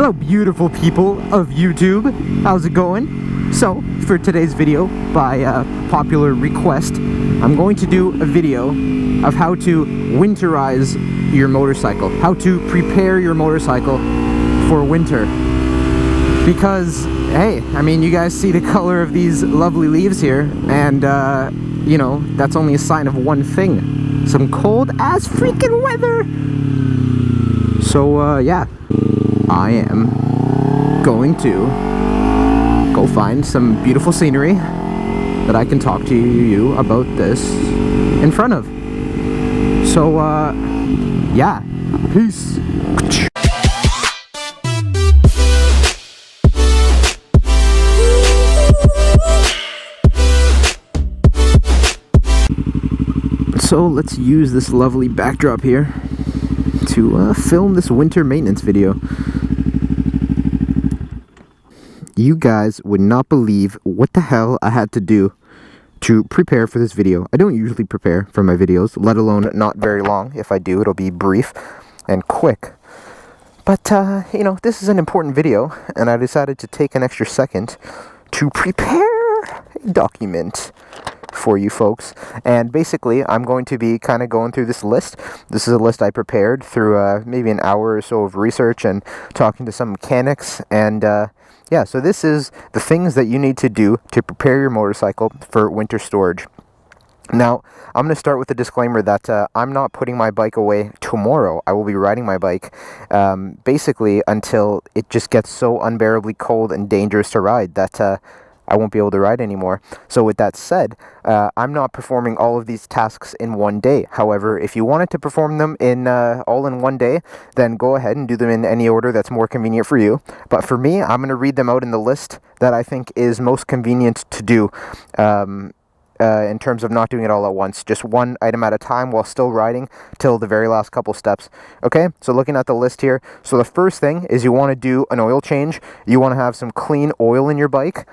Hello beautiful people of YouTube, how's it going? So, for today's video, by popular request, I'm going to do a video of how to winterize your motorcycle, how to prepare your motorcycle for winter. Because, hey, I mean, you guys see the color of these lovely leaves here, and you know, that's only a sign of one thing: some cold ass freaking weather. So yeah, I am going to go find some beautiful scenery that I can talk to you about this in front of. So yeah, peace. So let's use this lovely backdrop here to film this winter maintenance video. You guys would not believe what the hell I had to do to prepare for this video. I don't usually prepare for my videos, let alone not very long. If I do, it'll be brief and quick. But, you know, this is an important video, and I decided to take an extra second to prepare a document for you folks. And basically, I'm going to be kind of going through this list. This is a list I prepared through maybe an hour or so of research and talking to some mechanics. And yeah, so this is the things that you need to do to prepare your motorcycle for winter storage. Now, I'm going to start with a disclaimer that I'm not putting my bike away tomorrow. I will be riding my bike basically until it just gets so unbearably cold and dangerous to ride that I won't be able to ride anymore. So with that said, I'm not performing all of these tasks in one day. However, if you wanted to perform them in all in one day, then go ahead and do them in any order that's more convenient for you. But for me, I'm going to read them out in the list that I think is most convenient to do. In terms of not doing it all at once, just one item at a time while still riding till the very last couple steps. Okay, so looking at the list here, so the first thing is you want to do an oil change. You want to have some clean oil in your bike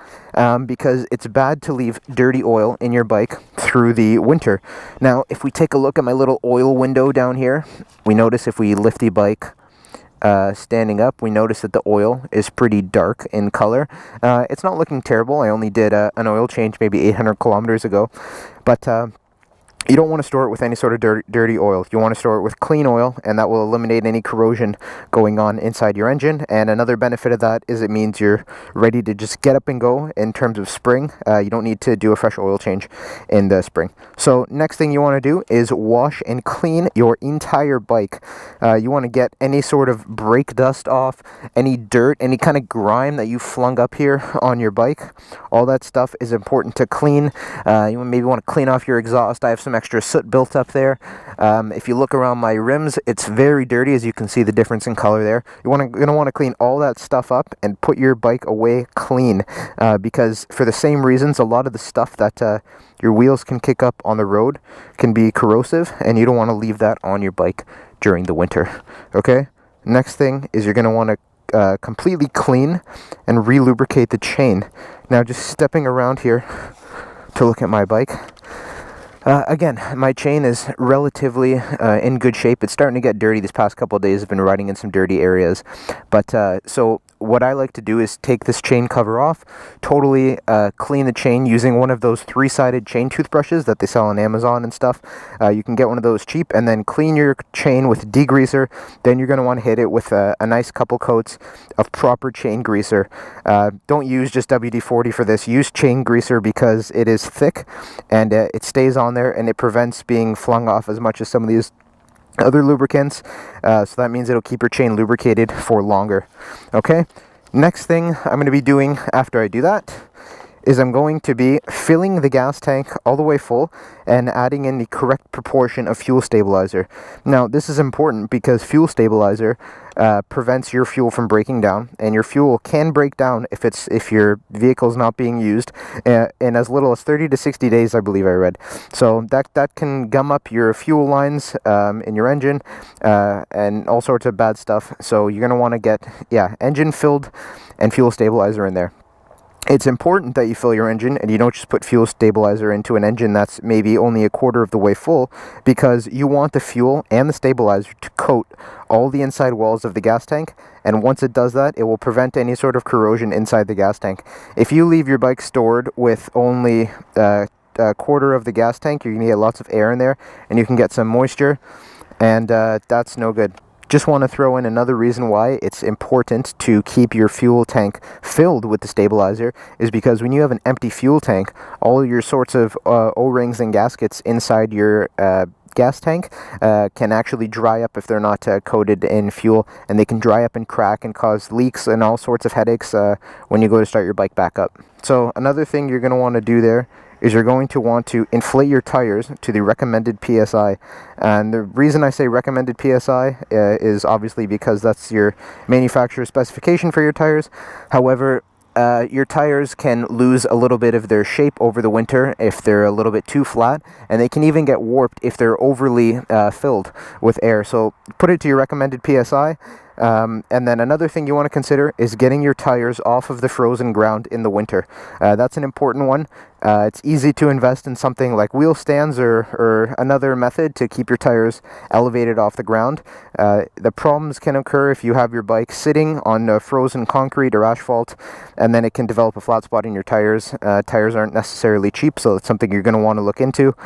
because it's bad to leave dirty oil in your bike through the winter. Now, if we take a look at my little oil window down here, we notice if we lift the bike standing up, we notice that the oil is pretty dark in color. It's not looking terrible. I only did an oil change maybe 800 kilometers ago, but you don't want to store it with any sort of dirty oil. You want to store it with clean oil, and that will eliminate any corrosion going on inside your engine. And another benefit of that is it means you're ready to just get up and go in terms of spring. You don't need to do a fresh oil change in the spring. So next thing you want to do is wash and clean your entire bike. You want to get any sort of brake dust off, any dirt, any kind of grime that you flung up here on your bike. All that stuff is important to clean. You maybe want to clean off your exhaust. I have some extra soot built up there. If you look around my rims, it's very dirty, as you can see the difference in color there. You're going to want to clean all that stuff up and put your bike away clean because for the same reasons, a lot of the stuff that your wheels can kick up on the road can be corrosive, and you don't want to leave that on your bike during the winter. Okay? Next thing is you're going to want to completely clean and re-lubricate the chain. Now, just stepping around here to look at my bike. Again, my chain is relatively in good shape. It's starting to get dirty. These past couple of days I've been riding in some dirty areas. But so what I like to do is take this chain cover off, totally clean the chain using one of those three-sided chain toothbrushes that they sell on Amazon and stuff. You can get one of those cheap, and then clean your chain with degreaser. Then you're going to want to hit it with a nice couple coats of proper chain greaser. Don't use just WD-40 for this. Use chain greaser because it is thick and it stays on there, and it prevents being flung off as much as some of these other lubricants, so that means it'll keep your chain lubricated for longer. Okay, next thing I'm going to be doing after I do that is I'm going to be filling the gas tank all the way full and adding in the correct proportion of fuel stabilizer. Now, this is important because fuel stabilizer prevents your fuel from breaking down, and your fuel can break down if your vehicle is not being used in as little as 30 to 60 days, I believe I read. So that can gum up your fuel lines in your engine and all sorts of bad stuff. So you're going to want to get engine filled and fuel stabilizer in there. It's important that you fill your engine and you don't just put fuel stabilizer into an engine that's maybe only a quarter of the way full, because you want the fuel and the stabilizer to coat all the inside walls of the gas tank, and once it does that, it will prevent any sort of corrosion inside the gas tank. If you leave your bike stored with only a quarter of the gas tank, you're going to get lots of air in there and you can get some moisture, and that's no good. Just want to throw in another reason why it's important to keep your fuel tank filled with the stabilizer is because when you have an empty fuel tank, all your sorts of O-rings and gaskets inside your gas tank can actually dry up if they're not coated in fuel, and they can dry up and crack and cause leaks and all sorts of headaches when you go to start your bike back up. So another thing you're going to want to do there is you're going to want to inflate your tires to the recommended PSI. And the reason I say recommended PSI is obviously because that's your manufacturer's specification for your tires. However, your tires can lose a little bit of their shape over the winter if they're a little bit too flat, and they can even get warped if they're overly filled with air. So put it to your recommended PSI. And then another thing you want to consider is getting your tires off of the frozen ground in the winter. That's an important one. It's easy to invest in something like wheel stands or another method to keep your tires elevated off the ground. The problems can occur if you have your bike sitting on frozen concrete or asphalt, and then it can develop a flat spot in your tires. Tires aren't necessarily cheap, so it's something you're going to want to look into.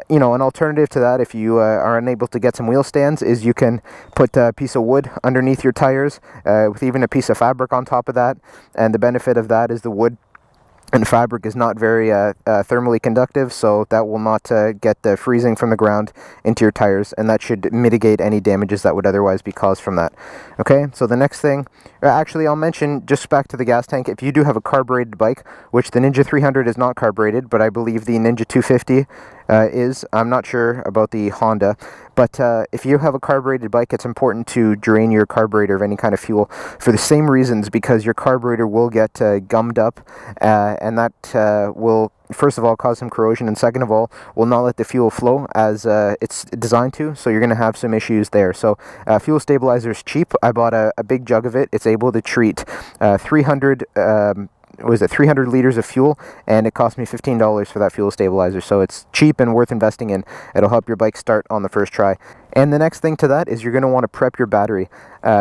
You know, an alternative to that, if you are unable to get some wheel stands, is you can put a piece of wood underneath your tires with even a piece of fabric on top of that. And the benefit of that is the wood and fabric is not very thermally conductive, so that will not get the freezing from the ground into your tires, and that should mitigate any damages that would otherwise be caused from that. Okay, so the next thing, actually I'll mention, just back to the gas tank, if you do have a carbureted bike, which the Ninja 300 is not carbureted, but I believe the Ninja 250 is. I'm not sure about the Honda, but if you have a carbureted bike, it's important to drain your carburetor of any kind of fuel for the same reasons, because your carburetor will get gummed up, and that will, first of all, cause some corrosion, and second of all, will not let the fuel flow as it's designed to, so you're going to have some issues there. So fuel stabilizer is cheap. I bought a big jug of it. It's able to treat 300 liters of fuel, and it cost me $15 for that fuel stabilizer, so it's cheap and worth investing in. It'll help your bike start on the first try. And the next thing to that is you're going to want to prep your battery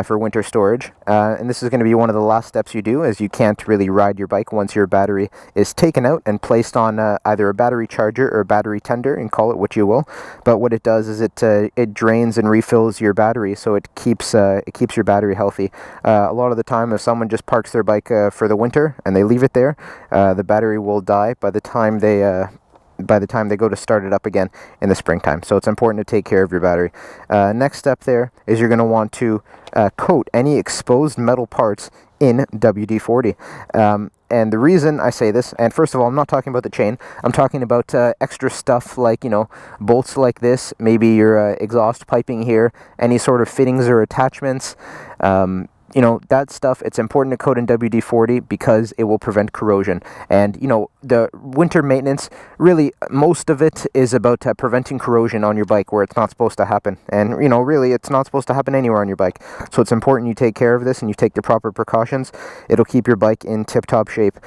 for winter storage, and this is going to be one of the last steps you do, as you can't really ride your bike once your battery is taken out and placed on either a battery charger or a battery tender, and call it what you will. But what it does is it drains and refills your battery, so it keeps your battery healthy. A lot of the time, if someone just parks their bike for the winter and they leave it there, the battery will die by the time they go to start it up again in the springtime. So it's important to take care of your battery. Next step there is you're going to want to coat any exposed metal parts in WD-40. And the reason I say this, and first of all, I'm not talking about the chain, I'm talking about extra stuff like, you know, bolts like this, maybe your exhaust piping here, any sort of fittings or attachments. You know, that stuff, it's important to coat in WD-40 because it will prevent corrosion. And, you know, the winter maintenance, really, most of it is about preventing corrosion on your bike where it's not supposed to happen. And, you know, really, it's not supposed to happen anywhere on your bike. So it's important you take care of this and you take the proper precautions. It'll keep your bike in tip-top shape.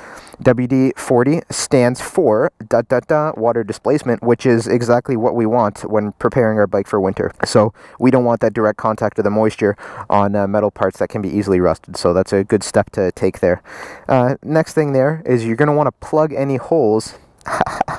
WD-40 stands for ... water displacement, which is exactly what we want when preparing our bike for winter. So we don't want that direct contact of the moisture on metal parts that can be easily rusted, so that's a good step to take there. Next thing there is you're going to want to plug any holes.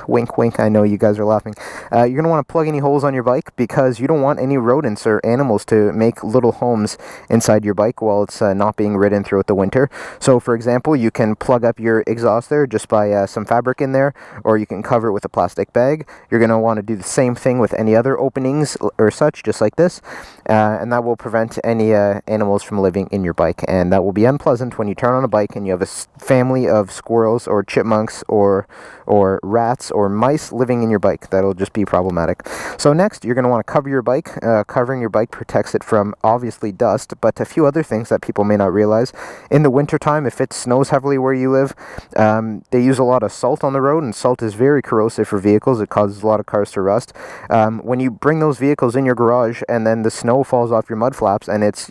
Wink, wink, I know you guys are laughing. You're going to want to plug any holes on your bike because you don't want any rodents or animals to make little homes inside your bike while it's not being ridden throughout the winter. So, for example, you can plug up your exhaust there just by some fabric in there, or you can cover it with a plastic bag. You're going to want to do the same thing with any other openings or such, just like this, and that will prevent any animals from living in your bike, and that will be unpleasant when you turn on a bike and you have a family of squirrels or chipmunks or rats or mice living in your bike. That'll just be problematic. So next, you're going to want to cover your bike. Covering your bike protects it from, obviously, dust, but a few other things that people may not realize. In the wintertime, if it snows heavily where you live, they use a lot of salt on the road, and salt is very corrosive for vehicles. It causes a lot of cars to rust. When you bring those vehicles in your garage and then the snow falls off your mud flaps and it's,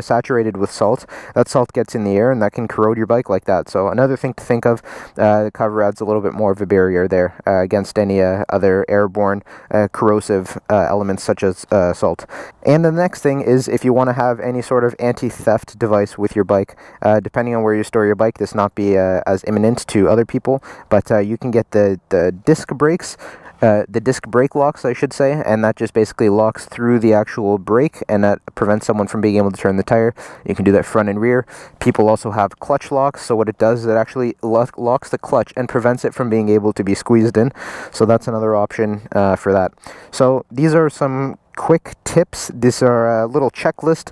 saturated with salt, that salt gets in the air and that can corrode your bike like that. So another thing to think of, the cover adds a little bit more of a barrier there against any other airborne corrosive elements such as salt. And the next thing is, if you want to have any sort of anti-theft device with your bike, depending on where you store your bike, this not be as imminent to other people, but you can get the disc brakes. The disc brake locks, I should say, and that just basically locks through the actual brake, and that prevents someone from being able to turn the tire. You can do that front and rear. People also have clutch locks, so what it does is it actually locks the clutch and prevents it from being able to be squeezed in. So that's another option for that. So these are some quick tips. These are a little checklist.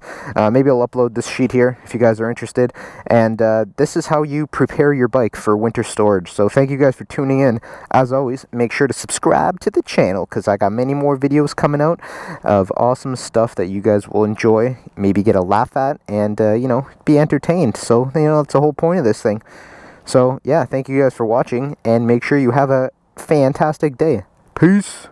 Maybe I'll upload this sheet here if you guys are interested. And this is how you prepare your bike for winter storage. So thank you guys for tuning in. As always, make sure to subscribe to the channel because I got many more videos coming out of awesome stuff that you guys will enjoy, maybe get a laugh at, and be entertained. So that's the whole point of this thing. So yeah, thank you guys for watching, and make sure you have a fantastic day. Peace.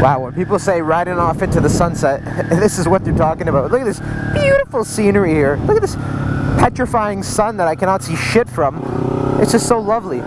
Wow, when people say riding off into the sunset, this is what they're talking about. Look at this beautiful scenery here. Look at this petrifying sun that I cannot see shit from. It's just so lovely.